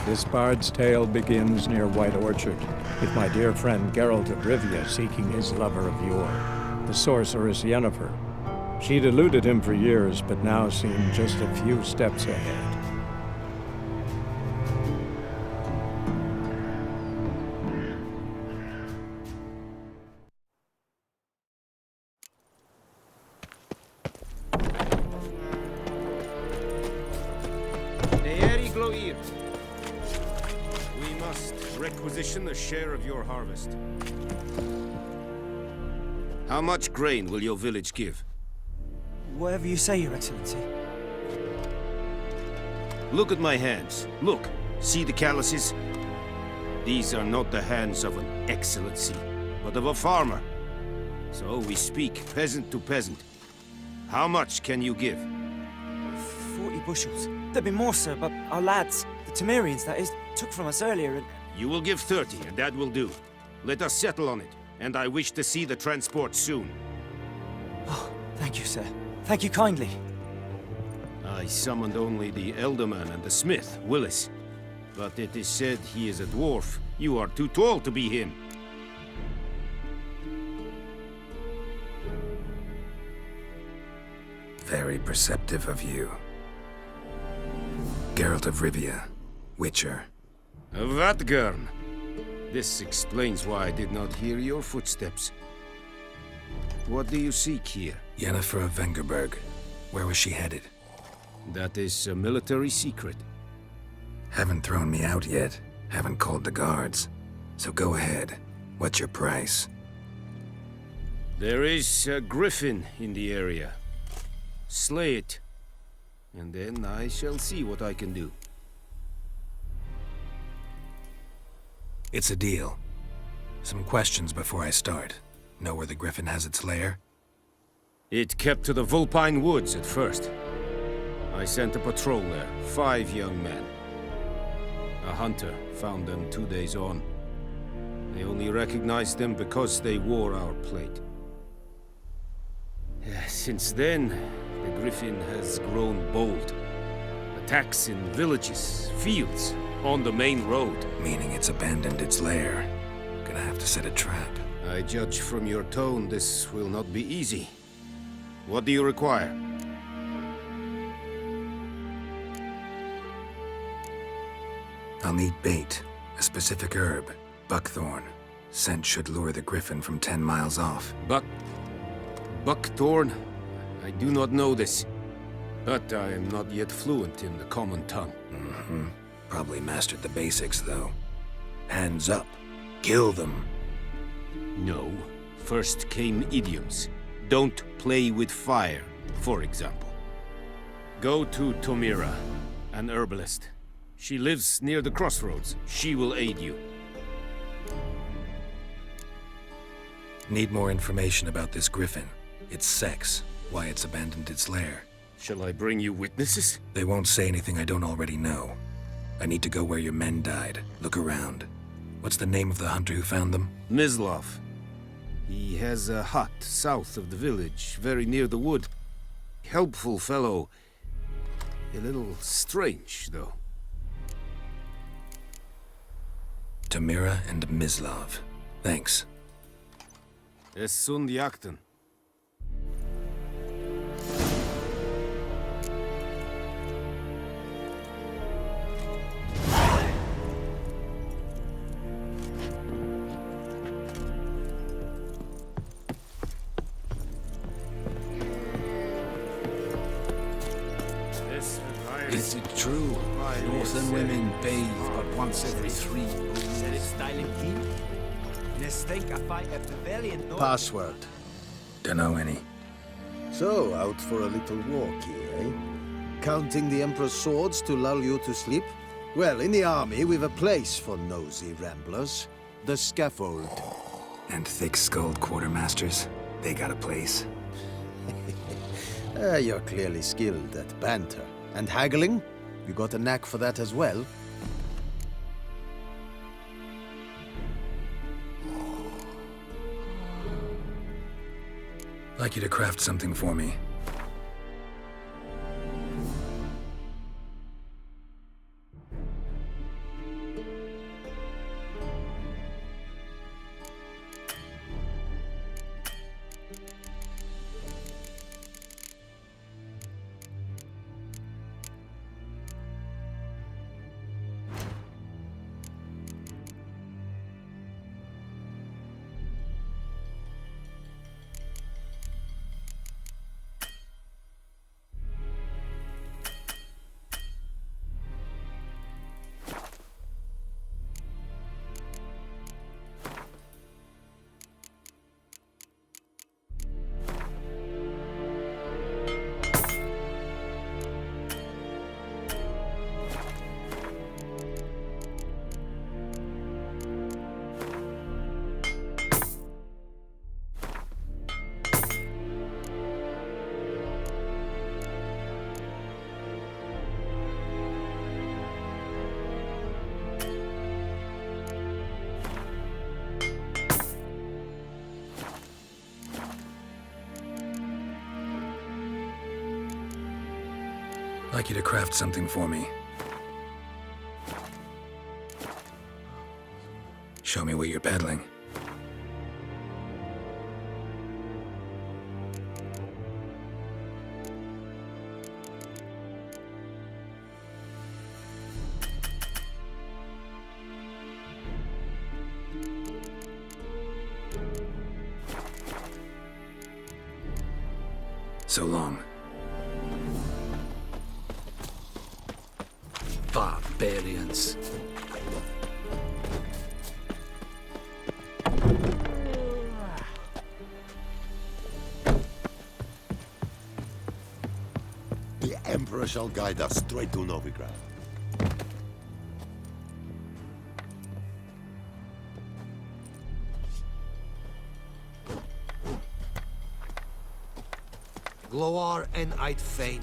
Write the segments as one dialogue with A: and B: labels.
A: This bard's tale begins near White Orchard, with my dear friend Geralt of Rivia seeking his lover of yore, the sorceress Yennefer. She'd eluded him for years, but now seemed just a few steps ahead.
B: We must requisition a share of your harvest. How much grain will your village give?
C: Whatever you say, Your Excellency.
B: Look at my hands. Look. See the calluses? These are not the hands of an excellency, but of a farmer. So we speak peasant to peasant. How much can you give?
C: 40 bushels. There'd be more, sir, but our lads, the Temerians, that is, took from us earlier and...
B: You will give 30, and that will do. Let us settle on it, and I wish to see the transport soon.
C: Oh, thank you, sir. Thank you kindly.
B: I summoned only the Elderman and the smith, Willis. But it is said he is a dwarf. You are too tall to be him.
D: Very perceptive of you. Geralt of Rivia, Witcher.
B: Vatgern. This explains why I did not hear your footsteps. What do you seek here?
D: Yennefer of Vengerberg. Where was she headed?
B: That is a military secret.
D: Haven't thrown me out yet. Haven't called the guards. So go ahead. What's your price?
B: There is a griffin in the area. Slay it. And then I shall see what I can do.
D: It's a deal. Some questions before I start. Know where the griffin has its lair?
B: It kept to the Vulpine Woods at first. I sent a patrol there, 5 young men. A hunter found them 2 days on. They only recognized them because they wore our plate. Since then, the griffin has grown bold. Attacks in villages, fields, on the main road.
D: Meaning it's abandoned its lair. Gonna have to set a trap.
B: I judge from your tone this will not be easy. What do you require?
D: I'll need bait, a specific herb, buckthorn. Scent should lure the griffin from 10 miles off.
B: Buckthorn? I do not know this. But I am not yet fluent in the common tongue.
D: Probably mastered the basics, though. Hands up. Kill them.
B: No. First came idioms. Don't play with fire, for example. Go to Tomira, an herbalist. She lives near the crossroads. She will aid you.
D: Need more information about this griffin. Its sex, why it's abandoned its lair.
B: Shall I bring you witnesses?
D: They won't say anything I don't already know. I need to go where your men died. Look around. What's the name of the hunter who found them?
B: Mislav. He has a hut south of the village, very near the wood. Helpful fellow. A little strange, though.
D: Tamira and Mislav. Thanks.
B: Es sunt jakten.
E: Is it true? Northern women bathe but once every 3
F: Password.
D: Dunno any.
F: So, out for a little walk here, eh? Counting the Emperor's swords to lull you to sleep? Well, in the army, we've a place for nosy ramblers. The scaffold.
D: And thick-skulled quartermasters. They got a place.
F: You're clearly skilled at banter. And haggling? You got a knack for that as well?
D: Like you to craft something for me. like you to craft something for me. Show me what you're peddling. So long.
E: Barbarians.
G: The Emperor shall guide us straight to Novigrad.
E: Gloar en uit Fein.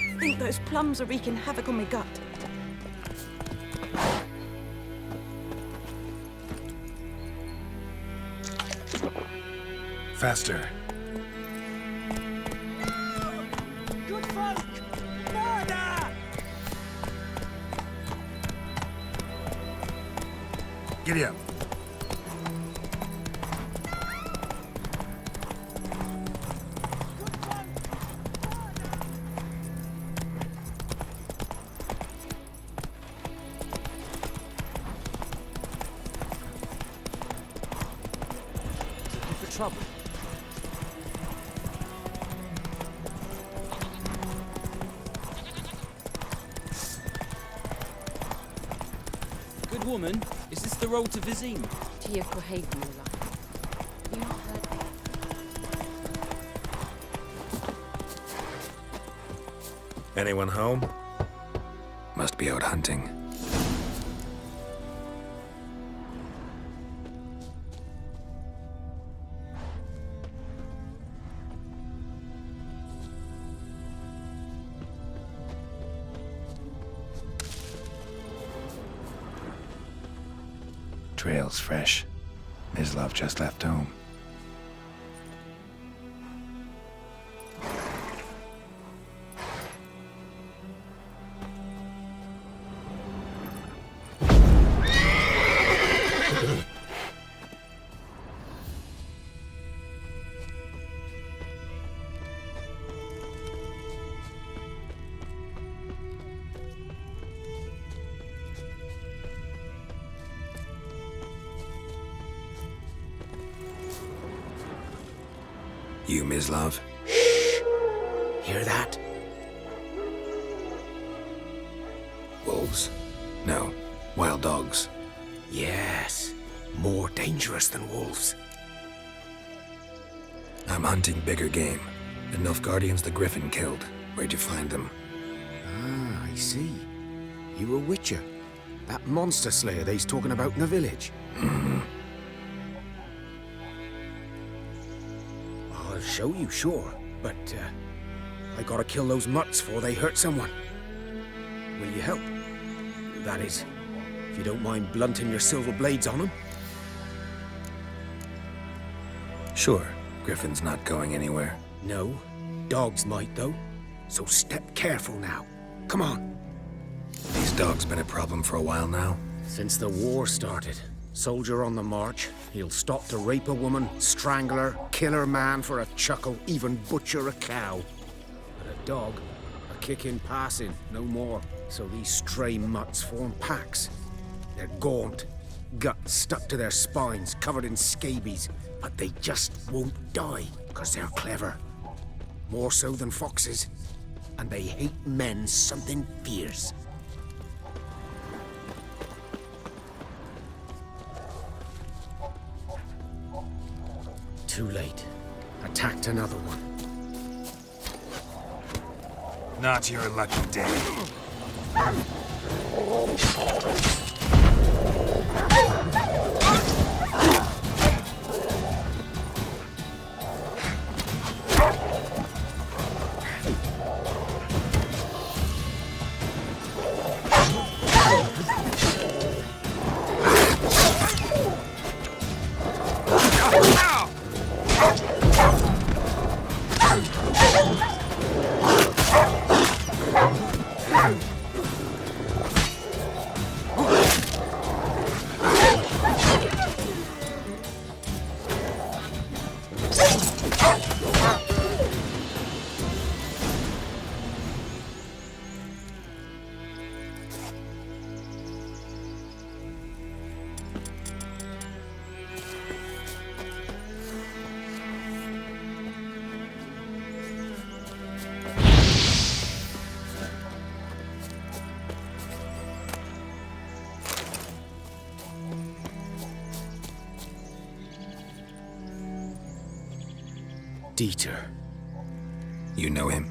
H: I think those plums are wreaking havoc on my gut.
D: Faster.
C: Good folk! Murder!
D: Giddy up.
C: Looking for trouble.
I: Good woman, is this the road to Vizim?
H: Tia Kohagnula. You not heard me?
D: Anyone home? Must be out hunting. Trail's fresh. Mislav just left home. You, Mislav?
E: Hear that?
D: Wolves? No. Wild dogs.
E: Yes. More dangerous than wolves.
D: I'm hunting bigger game. The Nilfgaardians the Griffin killed. Where'd you find them?
E: Ah, I see. You a witcher. That monster slayer they's talking about in the village.
D: Mm-hmm.
E: I'll show you, sure. But, I gotta kill those mutts before they hurt someone. Will you help? That is, if you don't mind blunting your silver blades on them.
D: Sure. Griffin's not going anywhere.
E: No. Dogs might, though. So step careful now. Come on.
D: These dogs been a problem for a while now.
E: Since the war started. Soldier on the march, he'll stop to rape a woman, strangle her, kill her man for a chuckle, even butcher a cow. But a dog, a kick in passing, no more. So these stray mutts form packs. They're gaunt, guts stuck to their spines, covered in scabies, but they just won't die, because they're clever. More so than foxes. And they hate men something fierce. Too late. Attacked another one.
J: Not your lucky day.
E: Dieter.
D: You know him?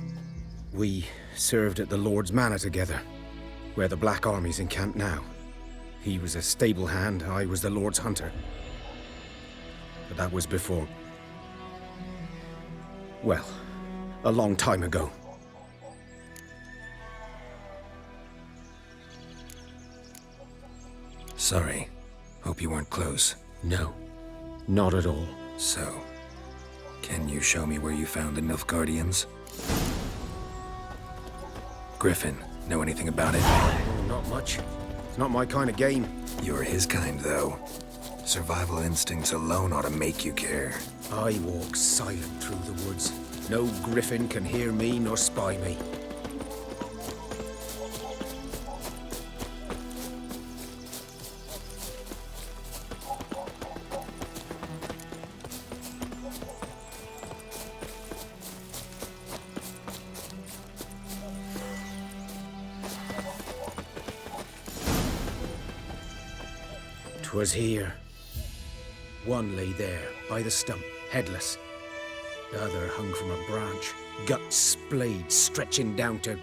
E: We served at the Lord's Manor together, where the Black Army's encamped now. He was a stable hand, I was the Lord's hunter. But that was before... well, a long time ago.
D: Sorry. Hope you weren't close.
E: No, not at all.
D: So, can you show me where you found the Nilfgaardians? Griffin, know anything about it?
E: Not much. It's not my kind of game.
D: You're his kind, though. Survival instincts alone ought to make you care.
E: I walk silent through the woods. No griffin can hear me nor spy me. Was here. One lay there, by the stump, headless. The other hung from a branch, guts splayed, stretching down to...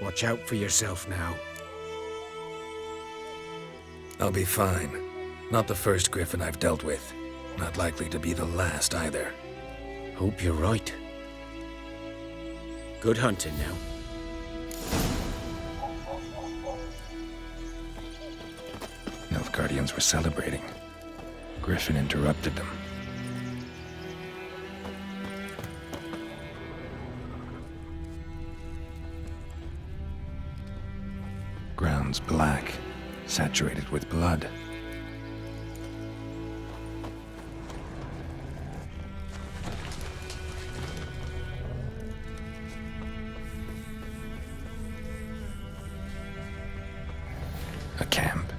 E: Watch out for yourself now.
D: I'll be fine. Not the first griffin I've dealt with. Not likely to be the last, either.
E: Hope you're right. Good hunting now.
D: Nilfgaardians were celebrating. Griffin interrupted them. Ground's black, saturated with blood. A camp.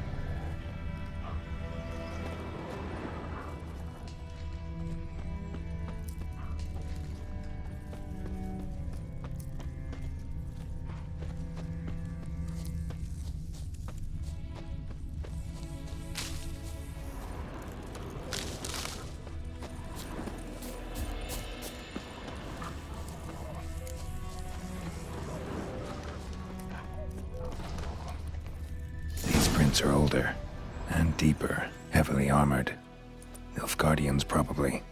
D: Are older and deeper, heavily armored. Nilfgaardians, probably.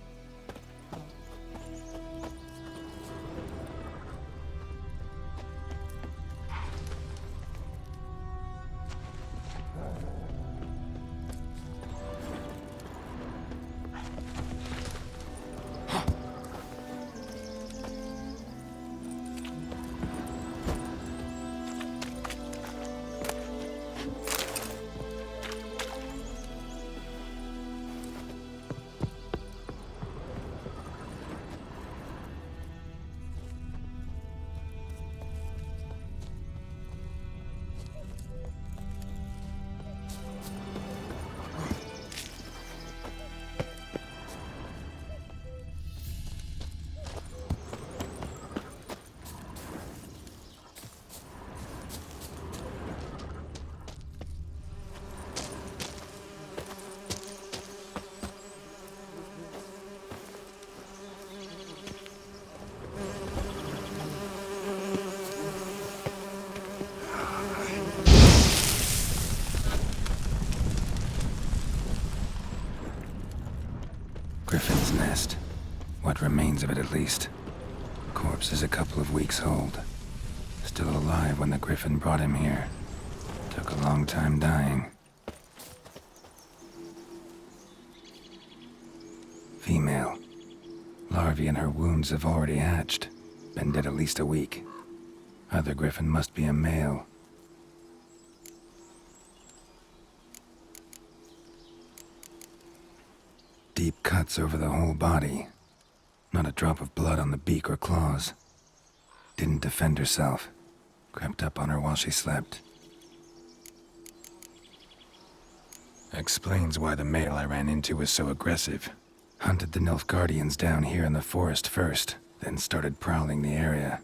D: Griffin's nest. What remains of it, at least. Corpse is a couple of weeks old. Still alive when the Griffin brought him here. Took a long time dying. Female. Larvae in her wounds have already hatched. Been dead at least a week. Other Griffin must be a male. Deep cuts over the whole body. Not a drop of blood on the beak or claws. Didn't defend herself. Crept up on her while she slept. Explains why the male I ran into was so aggressive. Hunted the Nilfgaardians down here in the forest first, then started prowling the area.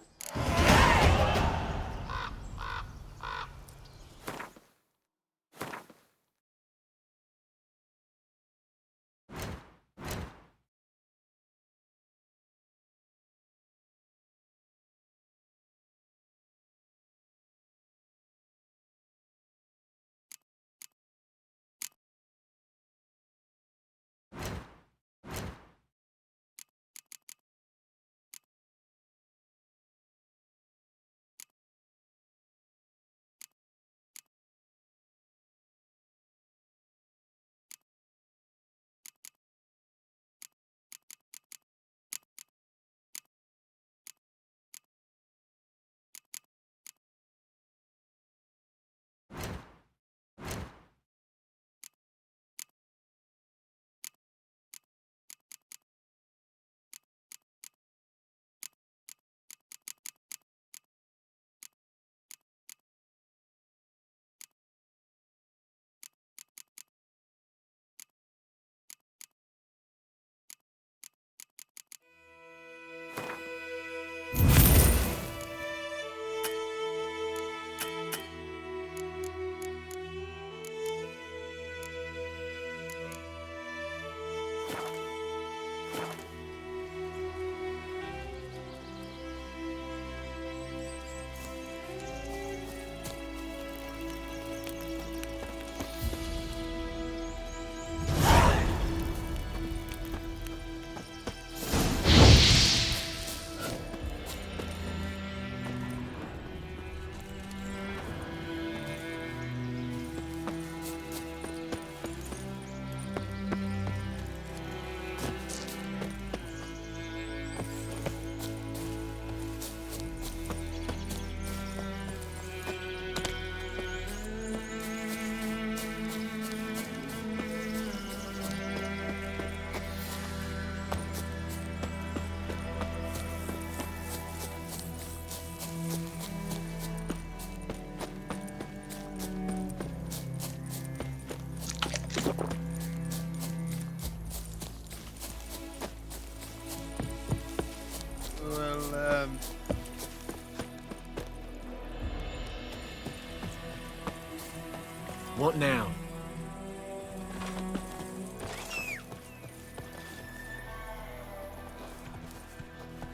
K: What now?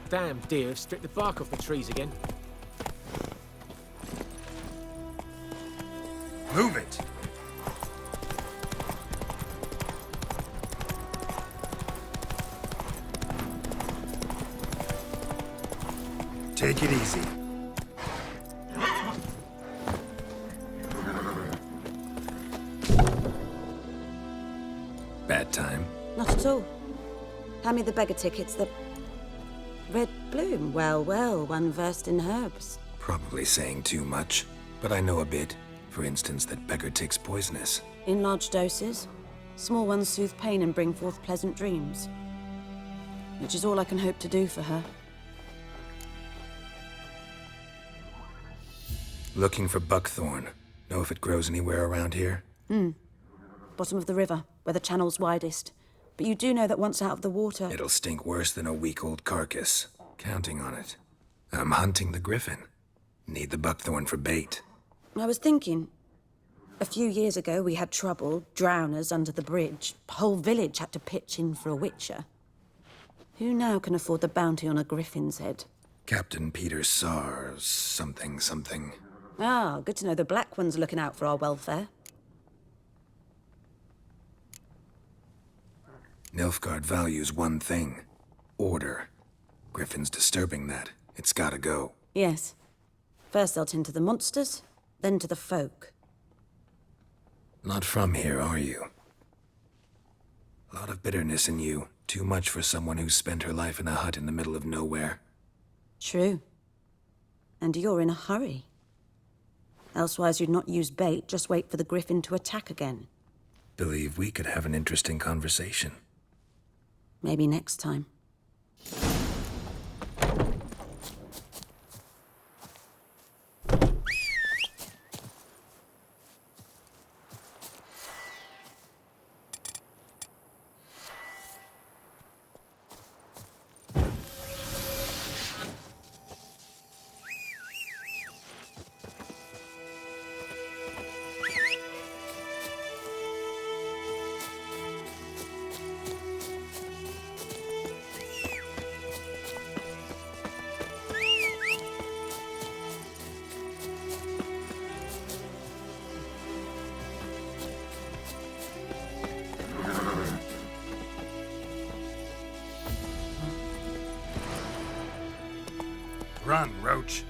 K: Damn deer have stripped the bark off the trees again.
J: Move it! Take it easy.
D: Bad time?
H: Not at all. Hand me the beggar tickets, the red bloom. Well, well, one versed in herbs.
D: Probably saying too much, but I know a bit. For instance, that beggar tick's poisonous.
H: In large doses. Small ones soothe pain and bring forth pleasant dreams. Which is all I can hope to do for her.
D: Looking for buckthorn. Know if it grows anywhere around here?
H: Bottom of the river, where the channel's widest. But you do know that once out of the water...
D: It'll stink worse than a week-old carcass. Counting on it. I'm hunting the griffin. Need the buckthorn for bait.
H: I was thinking... A few years ago, we had trouble, drowners under the bridge. Whole village had to pitch in for a witcher. Who now can afford the bounty on a griffin's head?
D: Captain Peter Sars, something.
H: Ah, good to know the Black One's looking out for our welfare.
D: Nilfgaard values one thing. Order. Griffin's disturbing that. It's gotta go.
H: Yes. First they'll tend to the monsters, then to the folk.
D: Not from here, are you? A lot of bitterness in you. Too much for someone who's spent her life in a hut in the middle of nowhere.
H: True. And you're in a hurry. Elsewise you'd not use bait, just wait for the griffin to attack again.
D: Believe we could have an interesting conversation.
H: Maybe next time.
J: Run, Roach.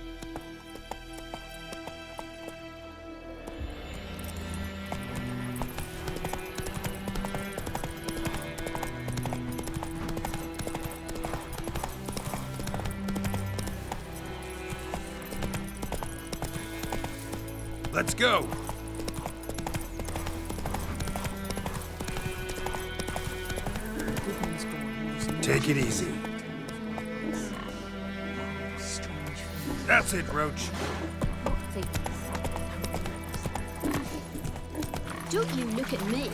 J: Let's go. Take it easy. That's it, Roach.
L: Don't you look at me.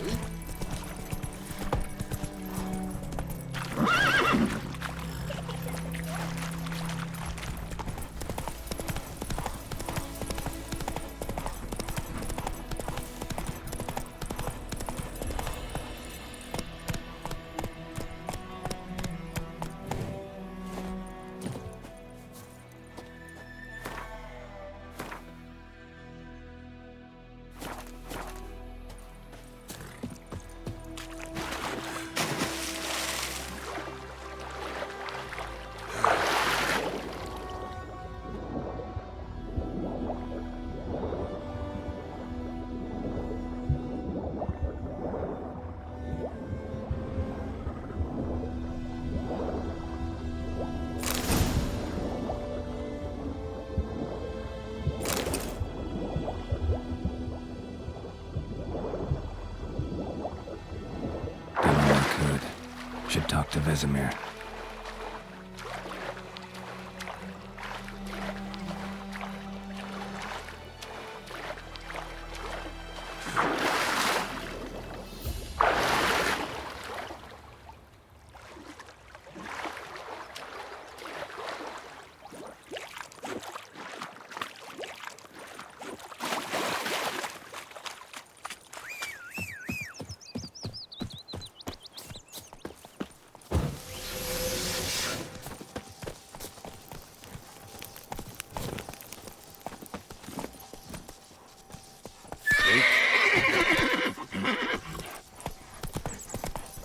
D: Should talk to Vesemir.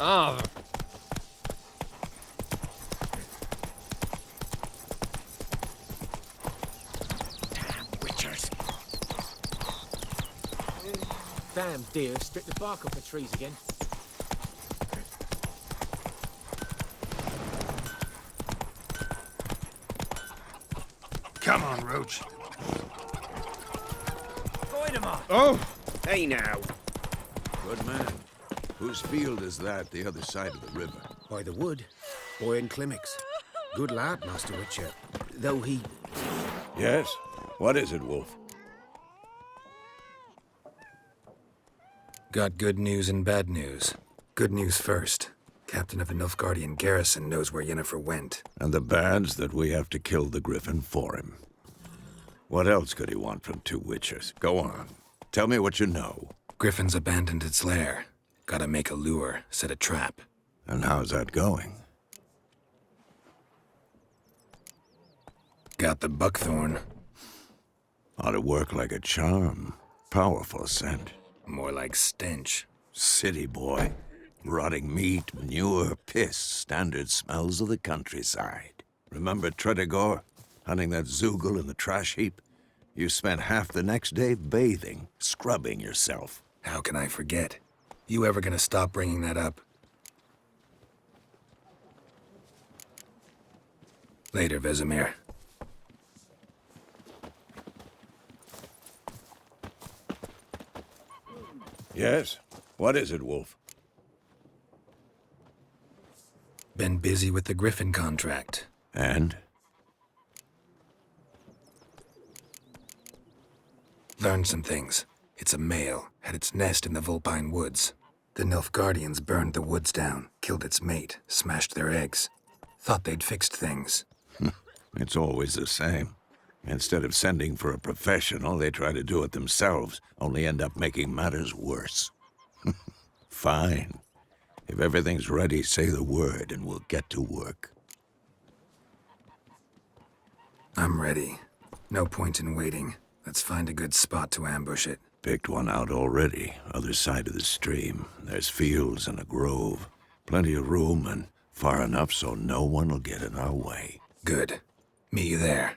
K: Oh.
E: Witchers.
K: Damn deer stripped the bark off the trees again.
J: Come on, Roach.
E: Oh! Hey now.
G: Good man. Whose field is that, the other side of the river?
E: By the wood. Boyan Klimmix. Good lad, Master Witcher. Though he...
G: Yes? What is it, Wolf?
D: Got good news and bad news. Good news first. Captain of the Nilfgaardian garrison knows where Yennefer went.
G: And the bad's that we have to kill the Griffin for him. What else could he want from two witchers? Go on. Tell me what you know.
D: Griffin's abandoned its lair. Gotta make a lure, set a trap.
G: And how's that going?
D: Got the buckthorn.
G: Ought to work like a charm. Powerful scent.
D: More like stench.
G: City boy. Rotting meat, manure, piss, standard smells of the countryside. Remember Tretogor? Hunting that Zoogle in the trash heap? You spent half the next day bathing, scrubbing yourself.
D: How can I forget? You ever gonna stop bringing that up? Later, Vesemir.
G: Yes? What is it, Wolf?
D: Been busy with the Griffin contract.
G: And?
D: Learned some things. It's a male, had its nest in the Vulpine Woods. The Nilfgaardians burned the woods down, killed its mate, smashed their eggs. Thought they'd fixed things.
G: It's always the same. Instead of sending for a professional, they try to do it themselves, only end up making matters worse. Fine. If everything's ready, say the word and we'll get to work.
D: I'm ready. No point in waiting. Let's find a good spot to ambush it.
G: Picked one out already, other side of the stream. There's fields and a grove. Plenty of room and far enough so no one will get in our way.
D: Good. Meet you there.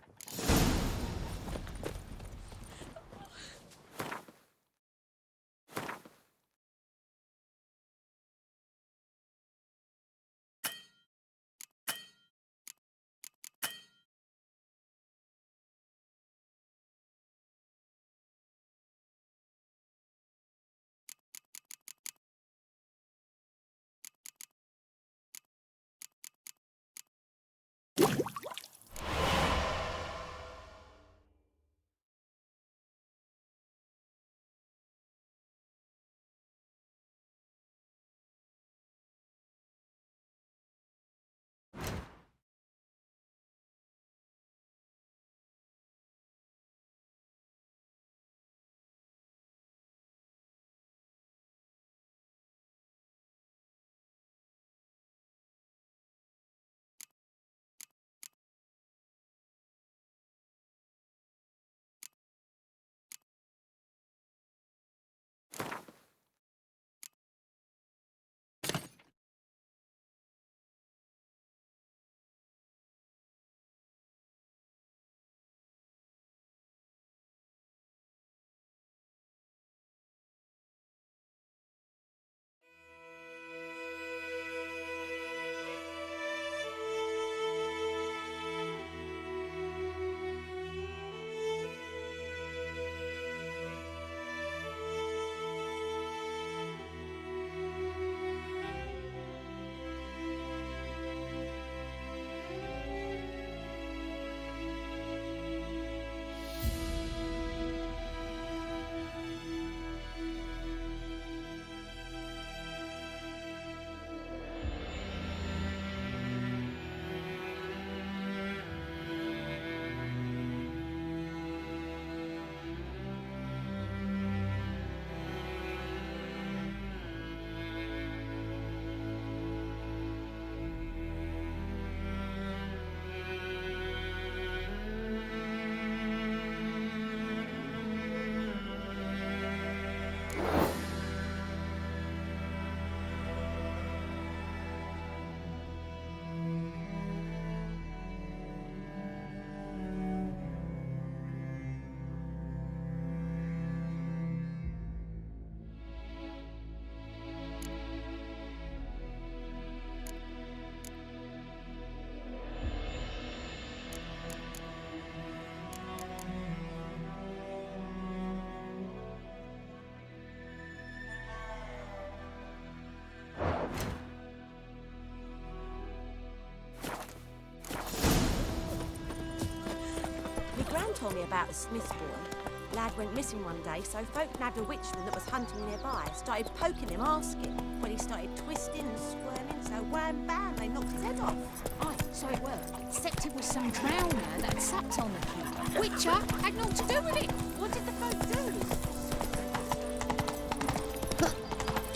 H: Told me about a Smith's boy. Lad went missing one day, so folk nabbed a witchman that was hunting nearby. Started poking him, asking. When he started twisting and squirming, so wham bam, they knocked his head off.
L: Aye, so it were. Except it was some drowner that sapped on the kid. Witcher had naught to do with it.
H: What did the folk do?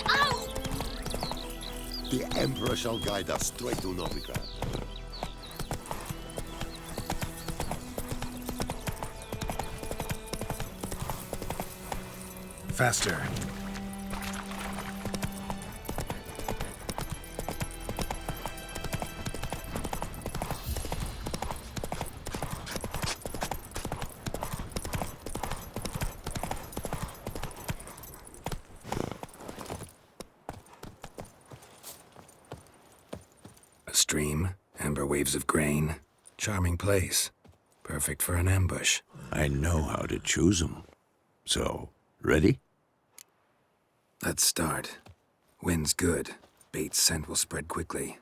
L: Ow!
M: The Emperor shall guide us straight to Novigrad.
D: Faster. stream, amber waves of grain. Charming place. Perfect for an ambush.
G: I know how to choose them. So, ready?
D: Let's start. Wind's good. Bait's scent will spread quickly.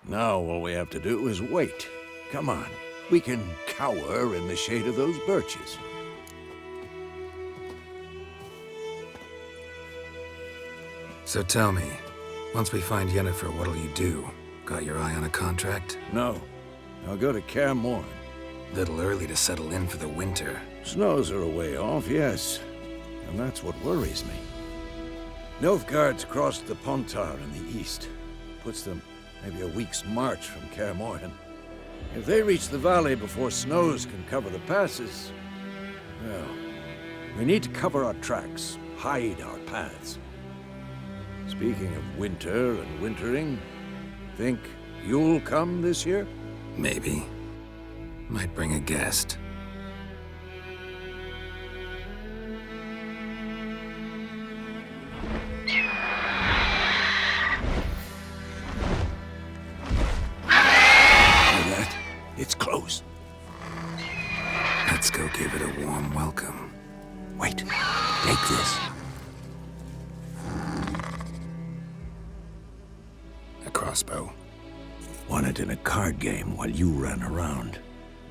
G: Now all we have to do is wait. Come on. We can cower in the shade of those birches.
D: So tell me, once we find Yennefer, what'll you do? Got your eye on a contract?
G: No. I'll go to Kaer Morhen.
D: Little early to settle in for the winter.
G: Snows are a way off, yes. And that's what worries me. Nilfgaard's crossed the Pontar in the east. Puts them maybe a week's march from Kaer Morhen. If they reach the valley before snows can cover the passes, well, we need to cover our tracks, hide our paths. Speaking of winter and wintering, think you'll come this year?
D: Maybe. Might bring a guest.
G: It's close.
D: Let's go give it a warm welcome.
G: Wait, take this.
D: A crossbow.
G: Won it in a card game while you ran around.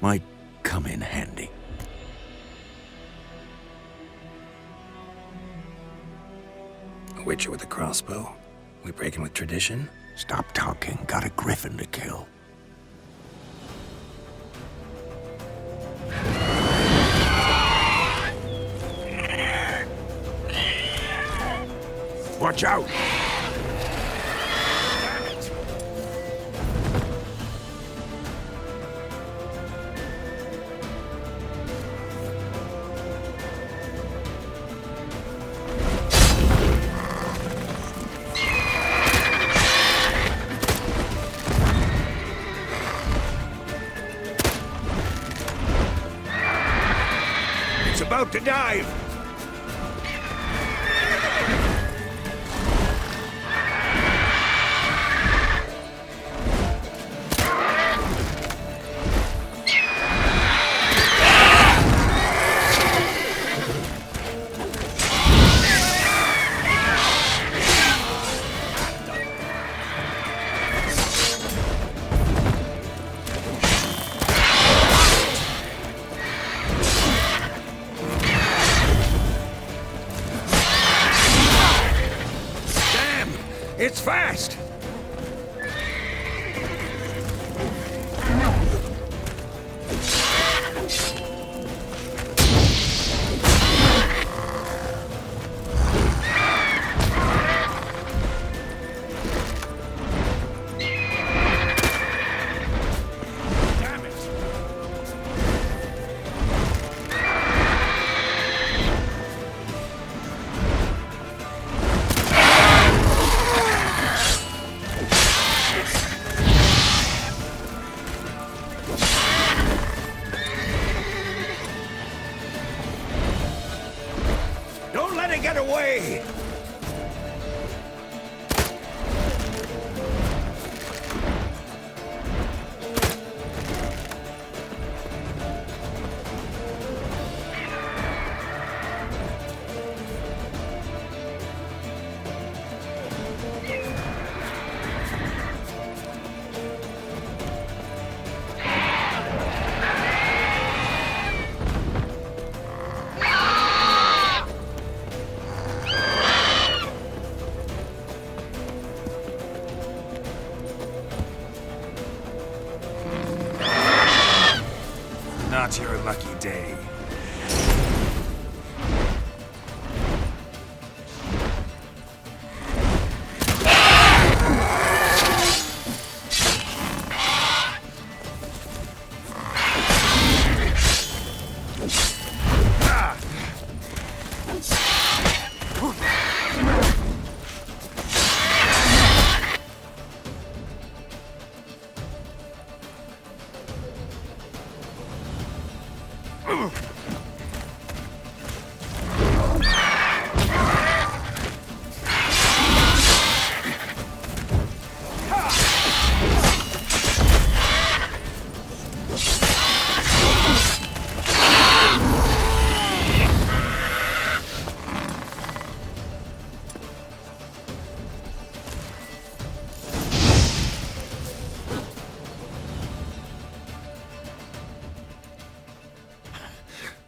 G: Might come in handy.
D: A witcher with a crossbow? We breaking with tradition?
G: Stop talking. Got a griffin to kill. Watch out! It's about to dive! It's fast! Damn it! Don't let it get away!
J: Not your lucky day.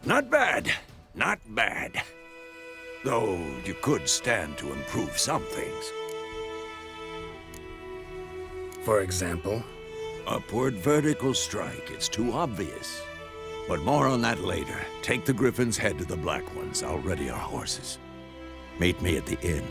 G: Not bad. Not bad. Though you could stand to improve some things.
D: For example?
G: Upward vertical strike. It's too obvious. But more on that later. Take the Griffin's head to the Black Ones. I'll ready our horses. Meet me at the inn.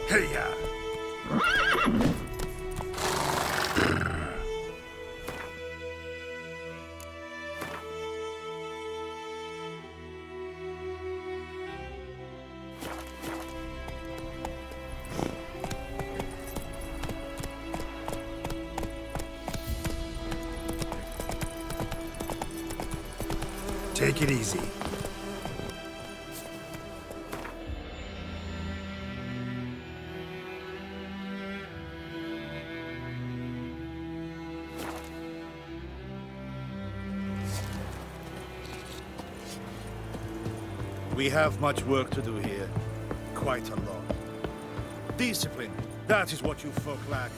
J: Hey-ya! Take it easy.
N: We have much work to do here. Quite a lot. Discipline, that is what you folk lack.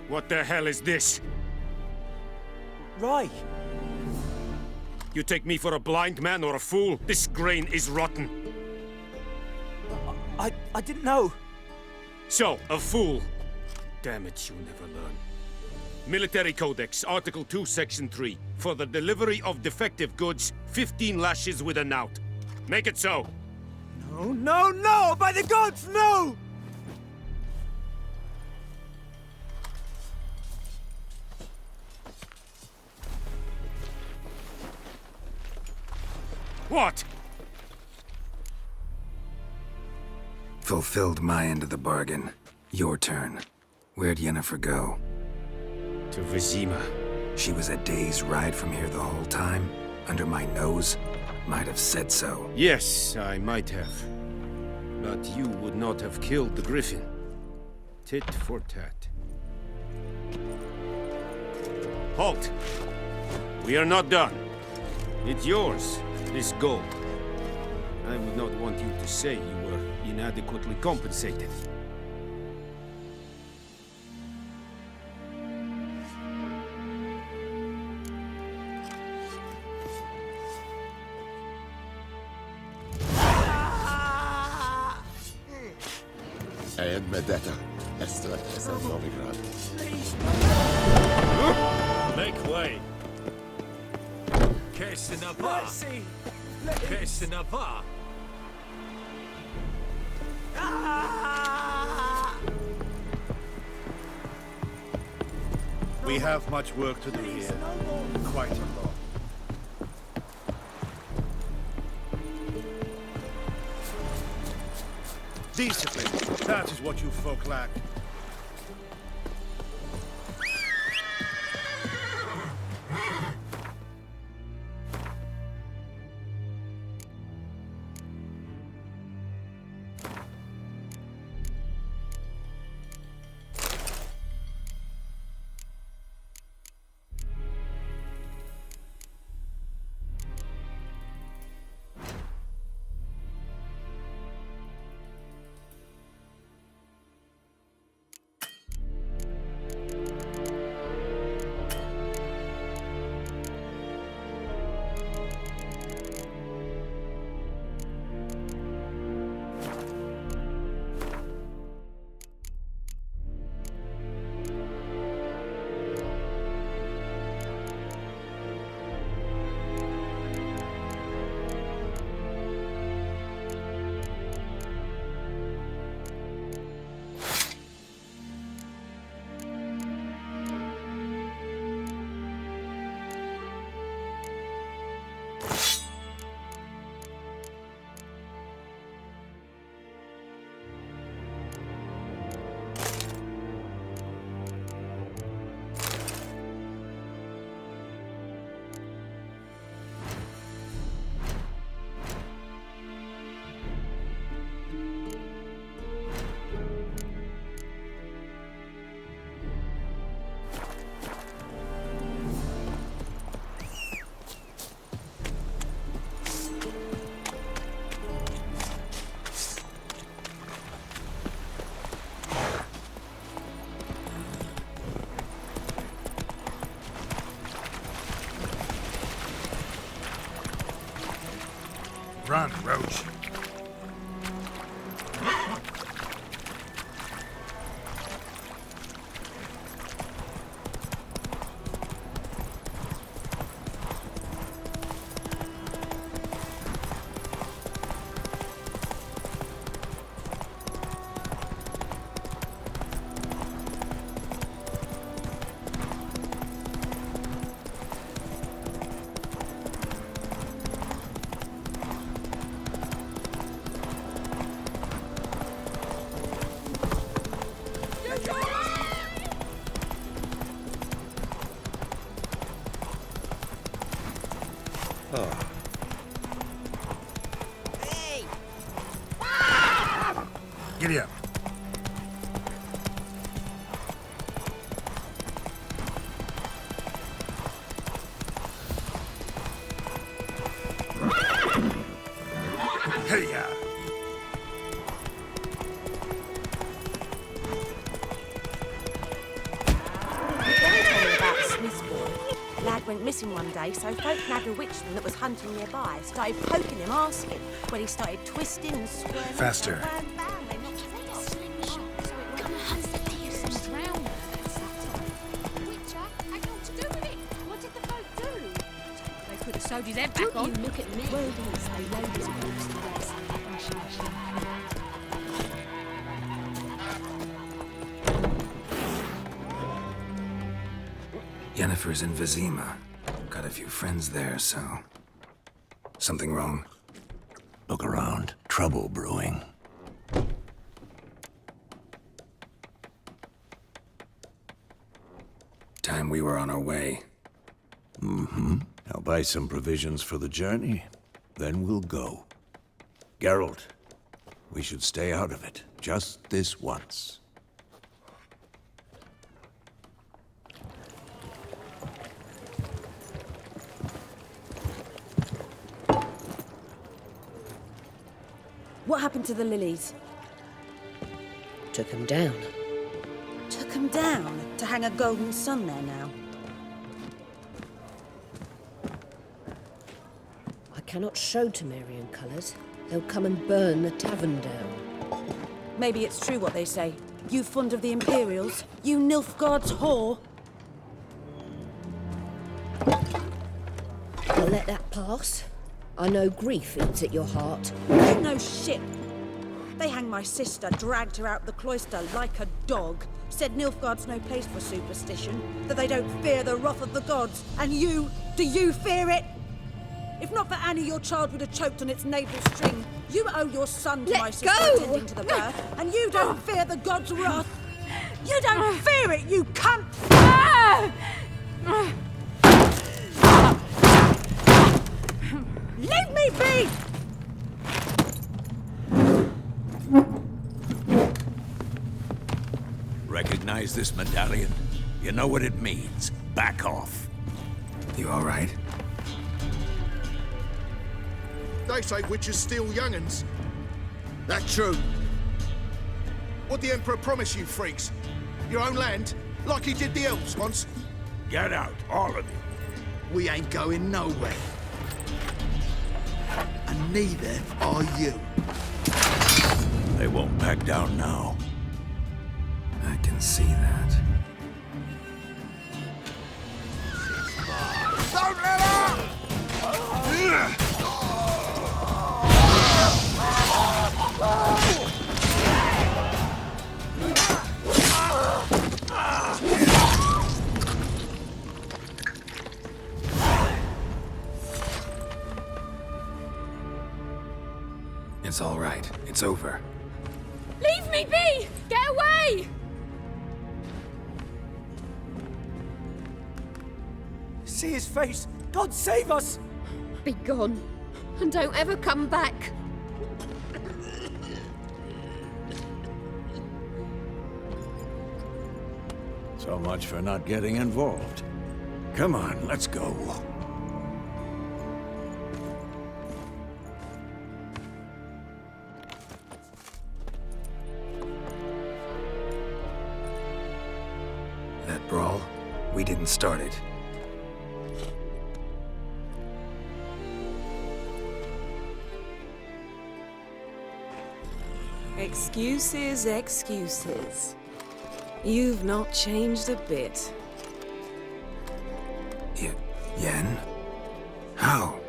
B: What the hell is this?
C: Rye!
B: You take me for a blind man or a fool? This grain is rotten.
C: I didn't know.
B: So, a fool. Damn it, you never learn. Military Codex, Article 2, Section 3. For the delivery of defective goods, 15 lashes with a knout. Make it so.
C: No, no, no! By the gods, no!
B: What?
D: Fulfilled my end of the bargain. Your turn. Where'd Yennefer go?
B: To Vizima.
D: She was a day's ride from here the whole time? Under my nose? Might have said so.
B: Yes, I might have. But you would not have killed the Griffin. Tit for tat. Halt! We are not done. It's yours, this gold. I would not want you to say you were inadequately compensated.
M: And Medetta, Estra es el Novigrad.
J: Make way. Kestinapa. Kestinapa.
N: We have much work to do here. Quite a lot. Discipline, that is what you folk lack.
J: front, Roach. Giddy up. Hey, ya.
H: Lad went missing one day, so folk nabbed a witchman that was hunting nearby. Started poking him, asking. When he started twisting and squirming.
J: Faster.
L: Sewed his head back on.
O: You look at me. Well, yes, they load his corpse to rest.
D: Yennefer's in Vizima. Got a few friends there, so... Something wrong?
G: Look around. Trouble brewing.
D: Time we were on our way.
G: Mm-hmm. I'll buy some provisions for the journey, then we'll go. Geralt, we should stay out of it, just this once.
H: What happened to the lilies?
O: Took him down.
H: Took them down to hang a golden sun there now.
O: I cannot show Temerian colours. They'll come and burn the tavern down.
H: Maybe it's true what they say. You fond of the Imperials? You Nilfgaard's whore?
O: I'll let that pass. I know grief eats at your heart.
H: You know shit. They hanged my sister, dragged her out the cloister like a dog. Said Nilfgaard's no place for superstition, that they don't fear the wrath of the gods. And you, do you fear it? If not for Annie, your child would have choked on its navel string. You owe your son to my sister attending to the birth, and you don't fear the gods' wrath. You don't fear it, you cunt! Leave me be!
G: Recognize this medallion? You know what it means. Back off.
D: You all right?
N: They say witches steal young'uns. That's true. What the Emperor promise you, freaks? Your own land? Like he did the elves once?
G: Get out, all of you.
N: We ain't going nowhere. And neither are you.
G: They won't back down now.
D: I can see that.
N: Don't let up!
D: It's all right. It's over.
L: Leave me be! Get away!
C: See his face! God save us!
O: Be gone, and don't ever come back.
G: So much for not getting involved. Come on, let's go.
D: That brawl, we didn't start it.
P: Excuses, excuses. You've not changed a bit.
D: Yen? How?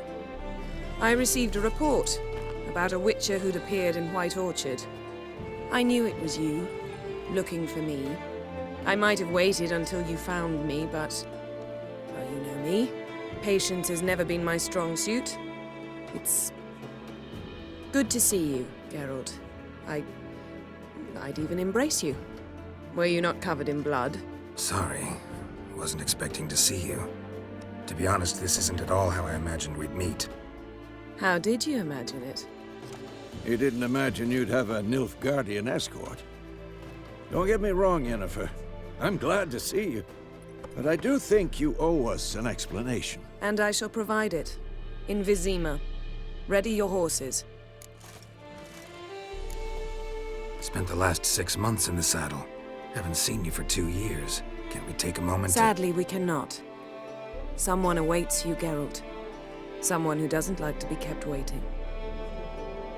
P: I received a report about a witcher who'd appeared in White Orchard. I knew it was you, looking for me. I might have waited until you found me, but... well, you know me. Patience has never been my strong suit. It's... good to see you, Geralt. I'd even embrace you. Were you not covered in blood?
D: Sorry. Wasn't expecting to see you. To be honest, this isn't at all how I imagined we'd meet.
P: How did you imagine it?
G: You didn't imagine you'd have a Nilfgaardian escort. Don't get me wrong, Yennefer. I'm glad to see you. But I do think you owe us an explanation.
P: And I shall provide it. In Vizima. Ready your horses.
D: Spent the last 6 months in the saddle. Haven't seen you for 2 years. Can't we take a moment
P: Sadly, we cannot. Someone awaits you, Geralt. Someone who doesn't like to be kept waiting.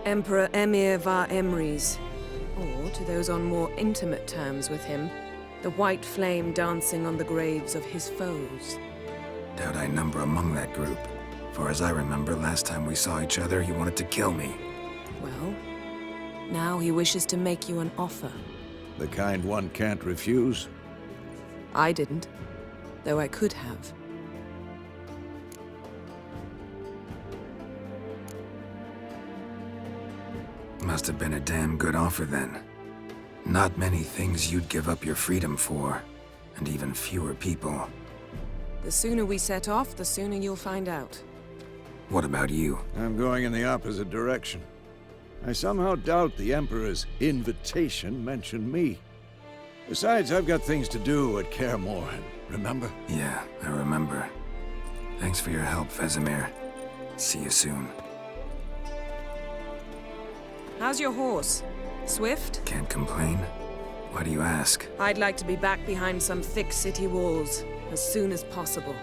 P: Emperor Emhyr var Emreis. Or, to those on more intimate terms with him, the white flame dancing on the graves of his foes.
D: Doubt I number among that group. Far as I remember, last time we saw each other, he wanted to kill me.
P: Well, now he wishes to make you an offer.
G: The kind one can't refuse?
P: I didn't, though I could have.
D: Must have been a damn good offer then. Not many things you'd give up your freedom for, and even fewer people.
P: The sooner we set off, the sooner you'll find out.
D: What about you?
G: I'm going in the opposite direction. I somehow doubt the Emperor's invitation mentioned me. Besides, I've got things to do at Kaer Morhen, remember?
D: Yeah, I remember. Thanks for your help, Vesemir. See you soon.
P: How's your horse? Swift?
D: Can't complain. Why do you ask?
P: I'd like to be back behind some thick city walls as soon as possible.